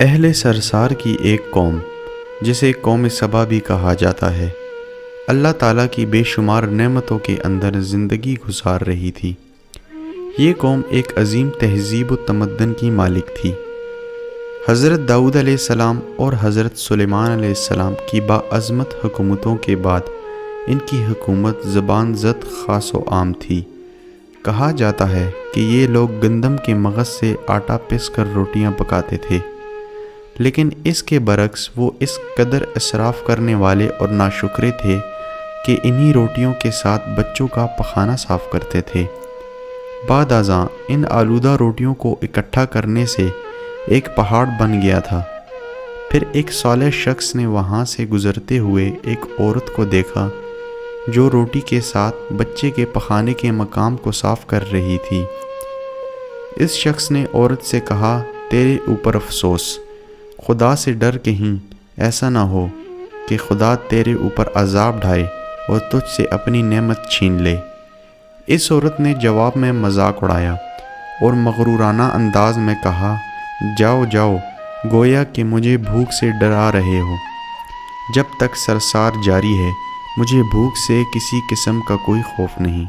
اہل سرسار کی ایک قوم جسے قوم سبا بھی کہا جاتا ہے، اللہ تعالیٰ کی بے شمار نعمتوں کے اندر زندگی گزار رہی تھی۔ یہ قوم ایک عظیم تہذیب و تمدن کی مالک تھی۔ حضرت داؤد علیہ السلام اور حضرت سلیمان علیہ السلام کی باعظمت حکومتوں کے بعد ان کی حکومت زبان زد خاص و عام تھی۔ کہا جاتا ہے کہ یہ لوگ گندم کے مغز سے آٹا پس کر روٹیاں پکاتے تھے، لیکن اس کے برعکس وہ اس قدر اسراف کرنے والے اور ناشکرے تھے کہ انہی روٹیوں کے ساتھ بچوں کا پخانہ صاف کرتے تھے۔ بعد ازاں ان آلودہ روٹیوں کو اکٹھا کرنے سے ایک پہاڑ بن گیا تھا۔ پھر ایک صالح شخص نے وہاں سے گزرتے ہوئے ایک عورت کو دیکھا جو روٹی کے ساتھ بچے کے پخانے کے مقام کو صاف کر رہی تھی۔ اس شخص نے عورت سے کہا، تیرے اوپر افسوس، خدا سے ڈر کہیں ایسا نہ ہو کہ خدا تیرے اوپر عذاب ڈھائے اور تجھ سے اپنی نعمت چھین لے۔ اس عورت نے جواب میں مذاق اڑایا اور مغرورانہ انداز میں کہا، جاؤ جاؤ، گویا کہ مجھے بھوک سے ڈرا رہے ہو۔ جب تک سرسار جاری ہے مجھے بھوک سے کسی قسم کا کوئی خوف نہیں۔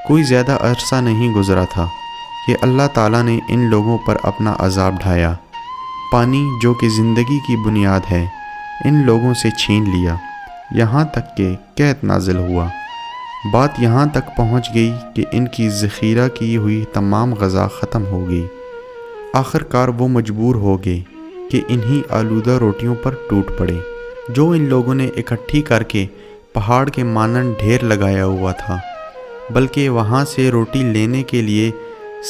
کوئی زیادہ عرصہ نہیں گزرا تھا کہ اللہ تعالیٰ نے ان لوگوں پر اپنا عذاب ڈھایا۔ پانی جو کہ زندگی کی بنیاد ہے ان لوگوں سے چھین لیا، یہاں تک کہ قحط نازل ہوا۔ بات یہاں تک پہنچ گئی کہ ان کی ذخیرہ کی ہوئی تمام غذا ختم ہو گئی۔ آخر کار وہ مجبور ہو گئے کہ انہی آلودہ روٹیوں پر ٹوٹ پڑے جو ان لوگوں نے اکٹھی کر کے پہاڑ کے مانند ڈھیر لگایا ہوا تھا، بلکہ وہاں سے روٹی لینے کے لیے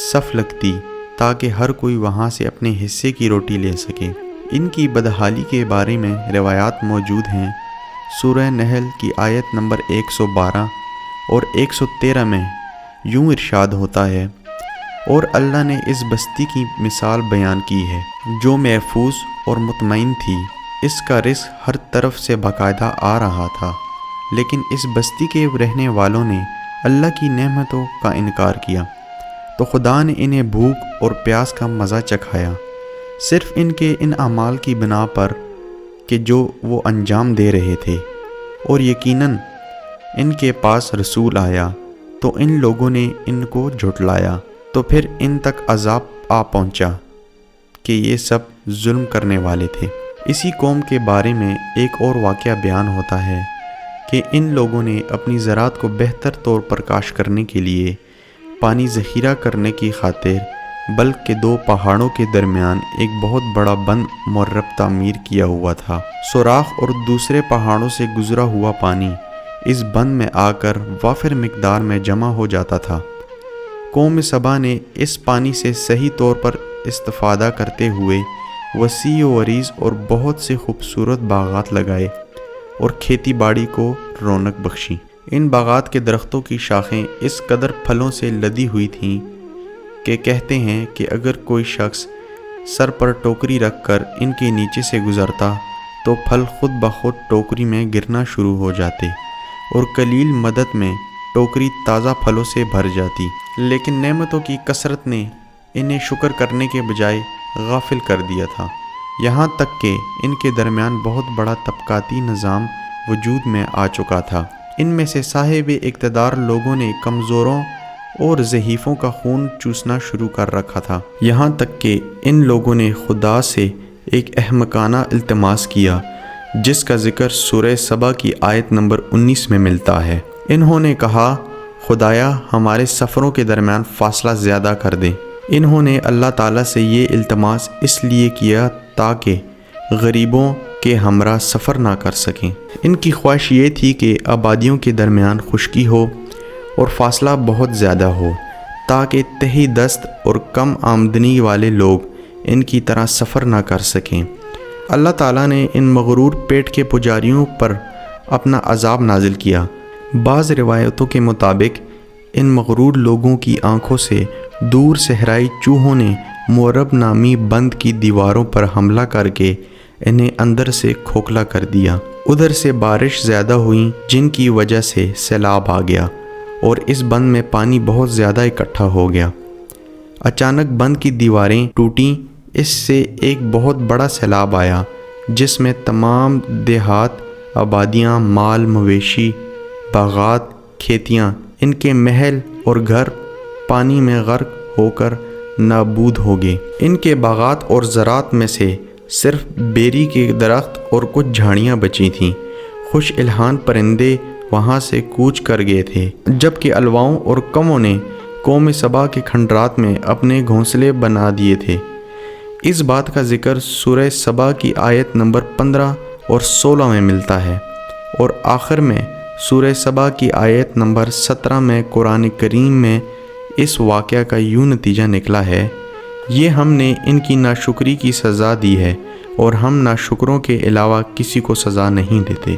صف لگتی تاکہ ہر کوئی وہاں سے اپنے حصے کی روٹی لے سکے۔ ان کی بدحالی کے بارے میں روایات موجود ہیں۔ سورہ نحل کی آیت نمبر 112 اور 113 میں یوں ارشاد ہوتا ہے، اور اللہ نے اس بستی کی مثال بیان کی ہے جو محفوظ اور مطمئن تھی۔ اس کا رزق ہر طرف سے باقاعدہ آ رہا تھا، لیکن اس بستی کے رہنے والوں نے اللہ کی نعمتوں کا انکار کیا تو خدا نے انہیں بھوک اور پیاس کا مزہ چکھایا، صرف ان کے ان اعمال کی بنا پر کہ جو وہ انجام دے رہے تھے۔ اور یقیناً ان کے پاس رسول آیا تو ان لوگوں نے ان کو جھٹلایا، تو پھر ان تک عذاب آ پہنچا کہ یہ سب ظلم کرنے والے تھے۔ اسی قوم کے بارے میں ایک اور واقعہ بیان ہوتا ہے کہ ان لوگوں نے اپنی زراعت کو بہتر طور پر کاشت کرنے کے لیے پانی ذخیرہ کرنے کی خاطر بلک کے 2 پہاڑوں کے درمیان ایک بہت بڑا بند مربع تعمیر کیا ہوا تھا۔ سوراخ اور دوسرے پہاڑوں سے گزرا ہوا پانی اس بند میں آ کر وافر مقدار میں جمع ہو جاتا تھا۔ قوم سبا نے اس پانی سے صحیح طور پر استفادہ کرتے ہوئے وسیع و عریض اور بہت سے خوبصورت باغات لگائے اور کھیتی باڑی کو رونق بخشی۔ ان باغات کے درختوں کی شاخیں اس قدر پھلوں سے لدی ہوئی تھیں کہ کہتے ہیں کہ اگر کوئی شخص سر پر ٹوکری رکھ کر ان کے نیچے سے گزرتا تو پھل خود بخود ٹوکری میں گرنا شروع ہو جاتے اور قلیل مدت میں ٹوکری تازہ پھلوں سے بھر جاتی۔ لیکن نعمتوں کی کثرت نے انہیں شکر کرنے کے بجائے غافل کر دیا تھا، یہاں تک کہ ان کے درمیان بہت بڑا طبقاتی نظام وجود میں آ چکا تھا۔ ان میں سے صاحب اقتدار لوگوں نے کمزوروں اور ضعیفوں کا خون چوسنا شروع کر رکھا تھا، یہاں تک کہ ان لوگوں نے خدا سے ایک احمقانہ التماس کیا جس کا ذکر سورہ سبا کی آیت نمبر 19 میں ملتا ہے۔ انہوں نے کہا، خدایا ہمارے سفروں کے درمیان فاصلہ زیادہ کر دے۔ انہوں نے اللہ تعالیٰ سے یہ التماس اس لیے کیا تاکہ غریبوں کے ہمراہ سفر نہ کر سکیں۔ ان کی خواہش یہ تھی کہ آبادیوں کے درمیان خشکی ہو اور فاصلہ بہت زیادہ ہو تاکہ تہی دست اور کم آمدنی والے لوگ ان کی طرح سفر نہ کر سکیں۔ اللہ تعالیٰ نے ان مغرور پیٹ کے پجاریوں پر اپنا عذاب نازل کیا۔ بعض روایتوں کے مطابق ان مغرور لوگوں کی آنکھوں سے دور صحرائی چوہوں نے مربع نامی بند کی دیواروں پر حملہ کر کے انہیں اندر سے کھوکھلا کر دیا۔ ادھر سے بارش زیادہ ہوئی جن کی وجہ سے سیلاب آ گیا اور اس بند میں پانی بہت زیادہ اکٹھا ہو گیا۔ اچانک بند کی دیواریں ٹوٹیں، اس سے ایک بہت بڑا سیلاب آیا جس میں تمام دیہات، آبادیاں، مال مویشی، باغات، کھیتیاں، ان کے محل اور گھر پانی میں غرق ہو کر نابود ہو گئے۔ ان کے باغات اور زراعت میں سے صرف بیری کے درخت اور کچھ جھاڑیاں بچی تھیں۔ خوش الحان پرندے وہاں سے کوچ کر گئے تھے، جبکہ الواؤں اور کموں نے قوم سبا کے کھنڈرات میں اپنے گھونسلے بنا دیے تھے۔ اس بات کا ذکر سورہ سبا کی آیت نمبر 15 اور 16 میں ملتا ہے، اور آخر میں سورہ سبا کی آیت نمبر 17 میں قرآن کریم میں اس واقعہ کا یوں نتیجہ نکلا ہے: یہ ہم نے ان کی ناشکری کی سزا دی ہے اور ہم ناشکروں کے علاوہ کسی کو سزا نہیں دیتے۔